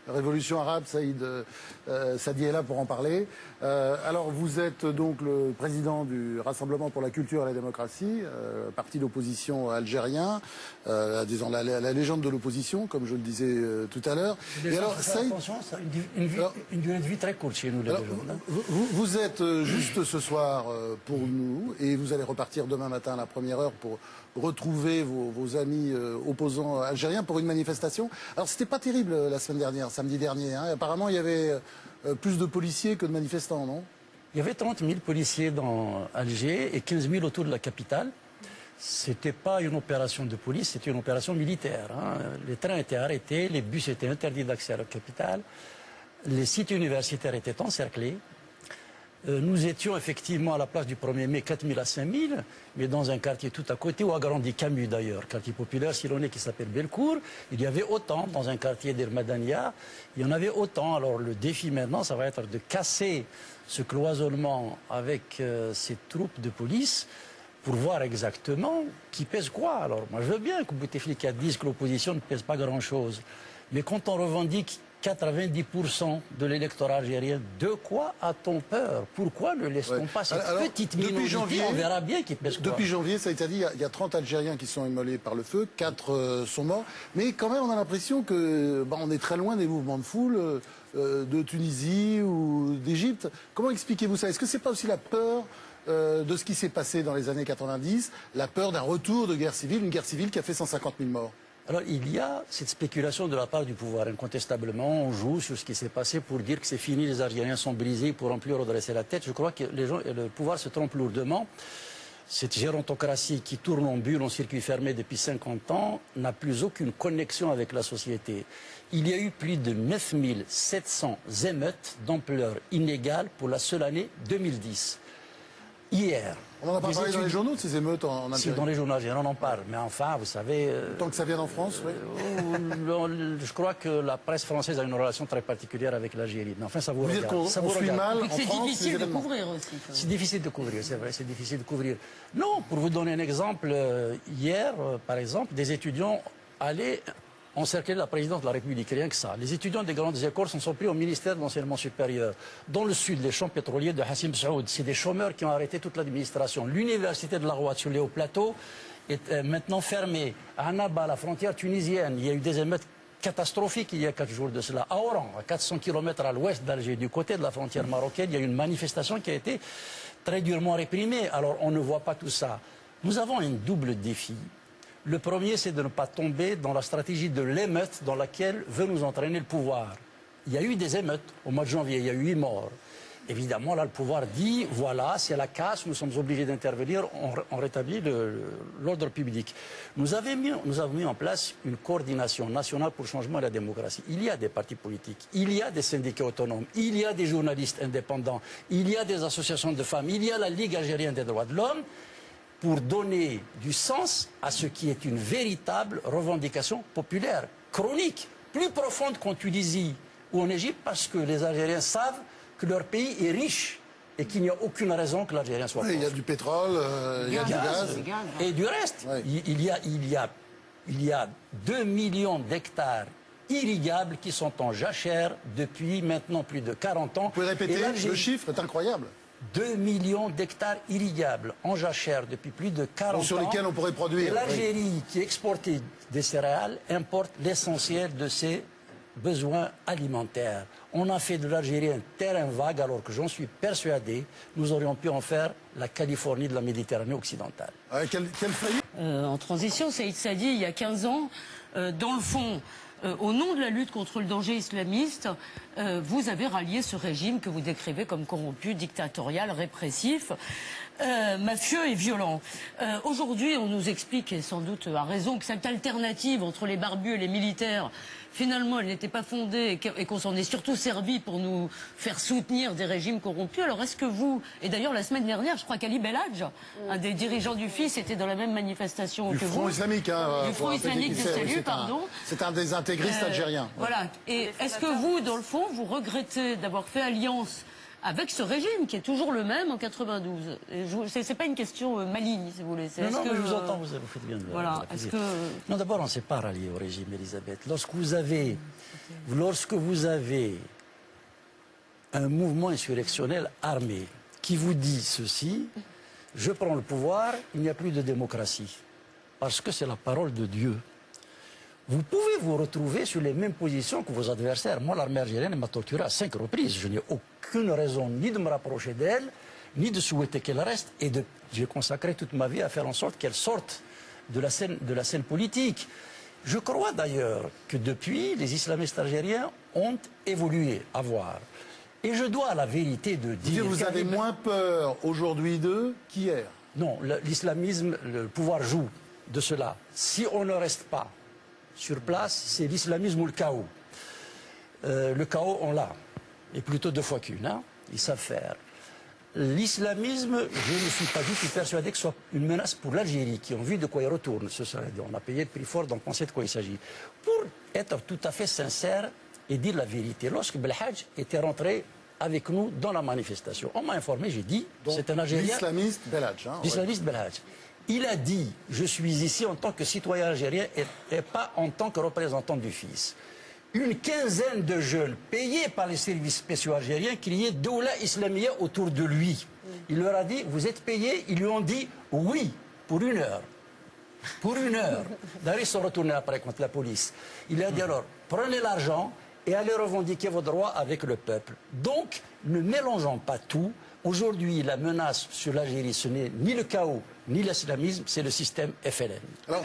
révolution arabe. Sadi est là pour en parler. Alors, vous êtes donc le président du Rassemblement pour la culture et la démocratie, parti d'opposition algérien, disons la légende de l'opposition, comme je le disais tout à l'heure. Et alors, attention, ça a une durée de vie très courte chez nous, les légendes. Vous êtes juste ce soir pour nous, et vous allez repartir demain matin à la première heure pour retrouver vos amis opposants algériens pour une manifestation. Alors, c'était pas terrible la semaine dernière, samedi dernier. Hein. Apparemment, il y avait plus de policiers que de manifestants, non? Il y avait 30 000 policiers dans Alger et 15 000 autour de la capitale. C'était pas une opération de police, c'était une opération militaire. Hein. Les trains étaient arrêtés, les bus étaient interdits d'accès à la capitale, les sites universitaires étaient encerclés. Nous étions effectivement à la place du 1er mai 4 000 à 5 000, mais dans un quartier tout à côté, où a grandi Camus d'ailleurs, quartier populaire silonais qui s'appelle Belcourt, il y avait autant, dans un quartier d'Irmadania, il y en avait autant. Alors le défi maintenant, ça va être de casser ce cloisonnement avec ces troupes de police pour voir exactement qui pèse quoi. Alors moi je veux bien que Bouteflika dise que l'opposition ne pèse pas grand-chose, mais quand on revendique 90% de l'électorat algérien, de quoi a-t-on peur? Pourquoi ne laisse-t-on pas cette petite minorité? On verra bien qui pèse quoi. Depuis janvier, ça a été dit, il y a 30 Algériens qui sont immolés par le feu, 4 sont morts. Mais quand même, on a l'impression que on est très loin des mouvements de foule de Tunisie ou d'Égypte. Comment expliquez-vous ça? Est-ce que c'est pas aussi la peur de ce qui s'est passé dans les années 90, la peur d'un retour de guerre civile, une guerre civile qui a fait 150 000 morts? Alors, il y a cette spéculation de la part du pouvoir. Incontestablement, on joue sur ce qui s'est passé pour dire que c'est fini, les Algériens sont brisés, pour en plus redresser la tête. Je crois que le pouvoir se trompe lourdement. Cette gérontocratie qui tourne en bulle, en circuit fermé depuis 50 ans, n'a plus aucune connexion avec la société. Il y a eu plus de 9 700 émeutes d'ampleur inégale pour la seule année 2010. Hier. On n'en a pas parlé dans les journaux de ces émeutes en Algérie? Si, dans les journaux algériens, on en parle. Mais enfin, vous savez... Tant que ça vient en France, oui. Je crois que la presse française a une relation très particulière avec l'Algérie. Mais enfin, ça vous regarde. On suit mal en France. C'est difficile de couvrir aussi. C'est difficile de couvrir, c'est vrai, c'est difficile de couvrir. Non, pour vous donner un exemple, hier, par exemple, des étudiants allaient encercler la présidente de la République, rien que ça. Les étudiants des grandes écoles sont pris au ministère de l'Enseignement supérieur. Dans le sud, les champs pétroliers de Hassim Saoud, c'est des chômeurs qui ont arrêté toute l'administration. L'université de la Roua sur les hauts plateaux est maintenant fermée. À Annaba, la frontière tunisienne, il y a eu des émeutes catastrophiques il y a 4 jours de cela. À Oran, à 400 km à l'ouest d'Alger, du côté de la frontière marocaine, il y a eu une manifestation qui a été très durement réprimée. Alors on ne voit pas tout ça. Nous avons un double défi. Le premier, c'est de ne pas tomber dans la stratégie de l'émeute dans laquelle veut nous entraîner le pouvoir. Il y a eu des émeutes au mois de janvier, il y a eu 8 morts. Évidemment, là, le pouvoir dit, voilà, c'est la casse, nous sommes obligés d'intervenir, on rétablit l'ordre public. Nous avons mis en place une coordination nationale pour le changement et la démocratie. Il y a des partis politiques, il y a des syndicats autonomes, il y a des journalistes indépendants, il y a des associations de femmes, il y a la Ligue algérienne des droits de l'homme, pour donner du sens à ce qui est une véritable revendication populaire, chronique, plus profonde qu'en Tunisie ou en Égypte, parce que les Algériens savent que leur pays est riche et qu'il n'y a aucune raison que l'Algérien soit pauvre. Il y a du pétrole, il y a du gaz. Et du reste. Oui. Il y a 2 millions d'hectares irrigables qui sont en jachère depuis maintenant plus de 40 ans. Vous pouvez répéter, le chiffre est incroyable. 2 millions d'hectares irrigables en jachère depuis plus de 40 ans. Sur lesquels on pourrait produire. L'Algérie, qui exportait des céréales, importe l'essentiel de ses besoins alimentaires. On a fait de l'Algérie un terrain vague, alors que j'en suis persuadé, nous aurions pu en faire la Californie de la Méditerranée occidentale. Quelle faillite En transition, Saïd Sadi, il y a 15 ans, dans le fond, au nom de la lutte contre le danger islamiste, vous avez rallié ce régime que vous décrivez comme corrompu, dictatorial, répressif, mafieux et violent. Aujourd'hui, on nous explique, et sans doute à raison, que cette alternative entre les barbus et les militaires, finalement, elle n'était pas fondée et qu'on s'en est surtout servi pour nous faire soutenir des régimes corrompus. Alors est-ce que vous, et d'ailleurs la semaine dernière, je crois qu'Ali Belhadj, un des dirigeants du FIS, était dans la même manifestation que vous. Du Front islamique, hein. Du Front islamique de salut, pardon. C'est un des intégristes algériens. Voilà. Et est-ce que vous, dans le fond, vous regrettez d'avoir fait alliance avec ce régime qui est toujours le même en 92. C'est pas une question maligne, si vous voulez. Non, non, mais je vous entends, vous faites bien de voilà. la poser. Non, d'abord, on ne s'est pas rallié au régime, Elisabeth. Lorsque vous avez un mouvement insurrectionnel armé qui vous dit ceci, je prends le pouvoir, il n'y a plus de démocratie. Parce que c'est la parole de Dieu. Vous pouvez vous retrouver sur les mêmes positions que vos adversaires. Moi, l'armée algérienne m'a torturé à 5 reprises. Je n'ai aucune raison ni de me rapprocher d'elle, ni de souhaiter qu'elle reste. Et j'ai consacré toute ma vie à faire en sorte qu'elle sorte de la scène politique. Je crois d'ailleurs que depuis, les islamistes algériens ont évolué à voir. Et je dois à la vérité de dire... Vous avez moins peur aujourd'hui d'eux qu'hier? Non, l'islamisme, le pouvoir joue de cela. Si on ne reste pas sur place, c'est l'islamisme ou le chaos. Le chaos, on l'a. Et plutôt 2 fois qu'une. Hein. Ils savent faire. L'islamisme, je ne suis pas du tout persuadé que ce soit une menace pour l'Algérie, qui ont vu de quoi il retourne. On a payé le prix fort, donc on sait de quoi il s'agit. Pour être tout à fait sincère et dire la vérité, lorsque Belhadj était rentré avec nous dans la manifestation, on m'a informé, j'ai dit, c'est un Algérien... L'islamiste Belhadj. Hein, l'islamiste Belhadj. Il a dit, je suis ici en tant que citoyen algérien et pas en tant que représentant du fils. Une quinzaine de jeunes payés par les services spéciaux algériens criaient Doula Islamia autour de lui. Il leur a dit, vous êtes payés? Ils lui ont dit oui, pour 1 heure. Pour 1 heure. D'ailleurs, ils sont retournés après contre la police. Il a dit alors, prenez l'argent et allez revendiquer vos droits avec le peuple. Donc, ne mélangeons pas tout. Aujourd'hui, la menace sur l'Algérie, ce n'est ni le chaos, ni l'islamisme, c'est le système FLN. Alors,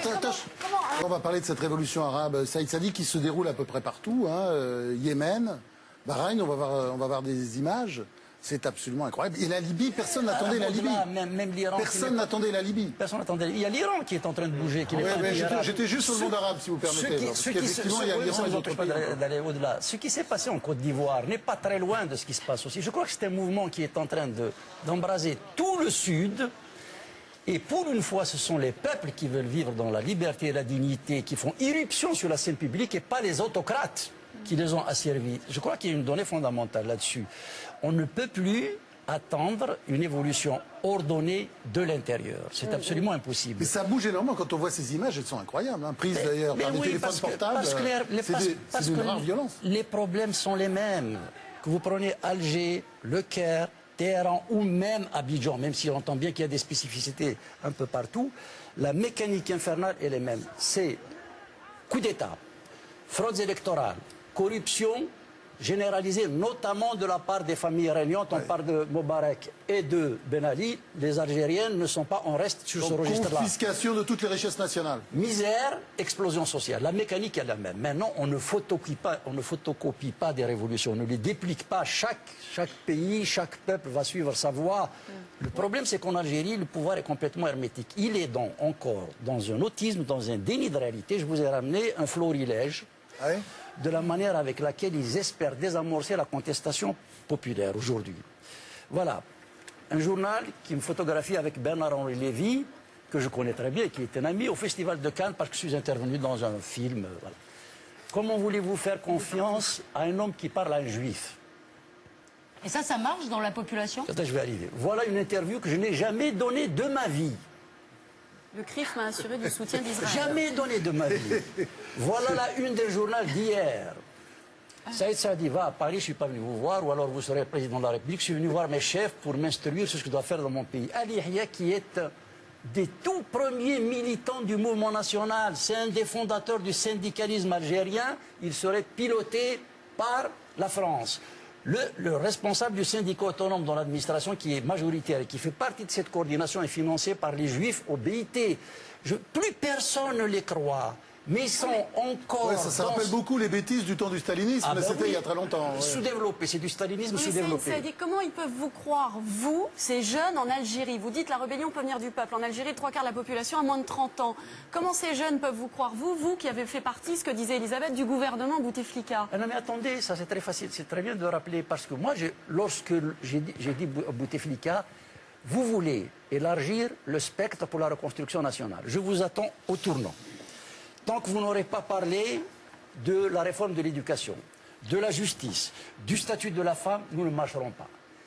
on va parler de cette révolution arabe, Saïd Sadi, qui se déroule à peu près partout. Hein, Yémen, Bahreïn, on va voir des images. C'est absolument incroyable. Et la Libye, personne n'attendait la Libye. Même l'Iran. Personne n'attendait la Libye. Personne n'attendait. Il y a l'Iran qui est en train de bouger. J'étais juste sur le monde arabe, si vous permettez. Effectivement, il y a l'Iran et d'autres pays. D'aller au-delà. Ce qui s'est passé en Côte d'Ivoire n'est pas très loin de ce qui se passe aussi. Je crois que c'est un mouvement qui est en train d'embraser tout le Sud. Et pour une fois, ce sont les peuples qui veulent vivre dans la liberté et la dignité, qui font irruption sur la scène publique et pas les autocrates qui les ont asservis. Je crois qu'il y a une donnée fondamentale là-dessus. On ne peut plus attendre une évolution ordonnée de l'intérieur. C'est absolument impossible. Mais ça bouge énormément. Quand on voit ces images, elles sont incroyables. Hein. Prises d'ailleurs par des téléphones portables. C'est d'une rare violence. Les problèmes sont les mêmes. Que vous preniez Alger, Le Caire, Téhéran ou même Abidjan, même si on entend bien qu'il y a des spécificités un peu partout, la mécanique infernale est la même. C'est coup d'État, fraudes électorales, corruption généralisée, notamment de la part des familles régnantes. On parle de Moubarak et de Ben Ali. Les Algériennes ne sont pas en reste sur ce registre-là. Confiscation de toutes les richesses nationales. Misère, explosion sociale. La mécanique est la même. Maintenant, on ne photocopie pas des révolutions. On ne les déplique pas. Chaque pays, chaque peuple va suivre sa voie. Le problème, c'est qu'en Algérie, le pouvoir est complètement hermétique. Il est encore dans un autisme, dans un déni de réalité. Je vous ai ramené un florilège. Ah oui, de la manière avec laquelle ils espèrent désamorcer la contestation populaire aujourd'hui. Voilà, un journal qui me photographie avec Bernard-Henri Lévy, que je connais très bien, qui est un ami au Festival de Cannes parce que je suis intervenu dans un film. Voilà. Comment voulez-vous faire confiance à un homme qui parle à un juif? Et ça marche dans la population? Attends, je vais arriver. Voilà une interview que je n'ai jamais donnée de ma vie. Le CRIF m'a assuré du soutien d'Israël. Jamais donné de ma vie. Voilà la une des journaux d'hier. Saïd Sadi va à Paris, je ne suis pas venu vous voir, ou alors vous serez président de la République. Je suis venu voir mes chefs pour m'instruire sur ce que je dois faire dans mon pays. Ali Yahya, qui est des tout premiers militants du mouvement national, c'est un des fondateurs du syndicalisme algérien, il serait piloté par la France. Le responsable du syndicat autonome dans l'administration qui est majoritaire et qui fait partie de cette coordination est financé par les juifs au BIT. Plus personne ne les croit. Mais ils sont encore... Ouais, ça rappelle beaucoup les bêtises du temps du stalinisme, mais c'était il y a très longtemps. Ouais. Sous-développé, c'est du stalinisme Oui, sous-développé. Comment ils peuvent vous croire, vous, ces jeunes en Algérie? Vous dites la rébellion peut venir du peuple. En Algérie, 3/4 de la population a moins de 30 ans. Comment ces jeunes peuvent vous croire, vous qui avez fait partie, ce que disait Elisabeth, du gouvernement Bouteflika? Non mais attendez, ça c'est très facile, c'est très bien de rappeler, parce que moi, lorsque j'ai dit à Bouteflika, vous voulez élargir le spectre pour la reconstruction nationale. Je vous attends au tournant. Tant que vous n'aurez pas parlé de la réforme de l'éducation, de la justice, du statut de la femme, nous ne marcherons pas.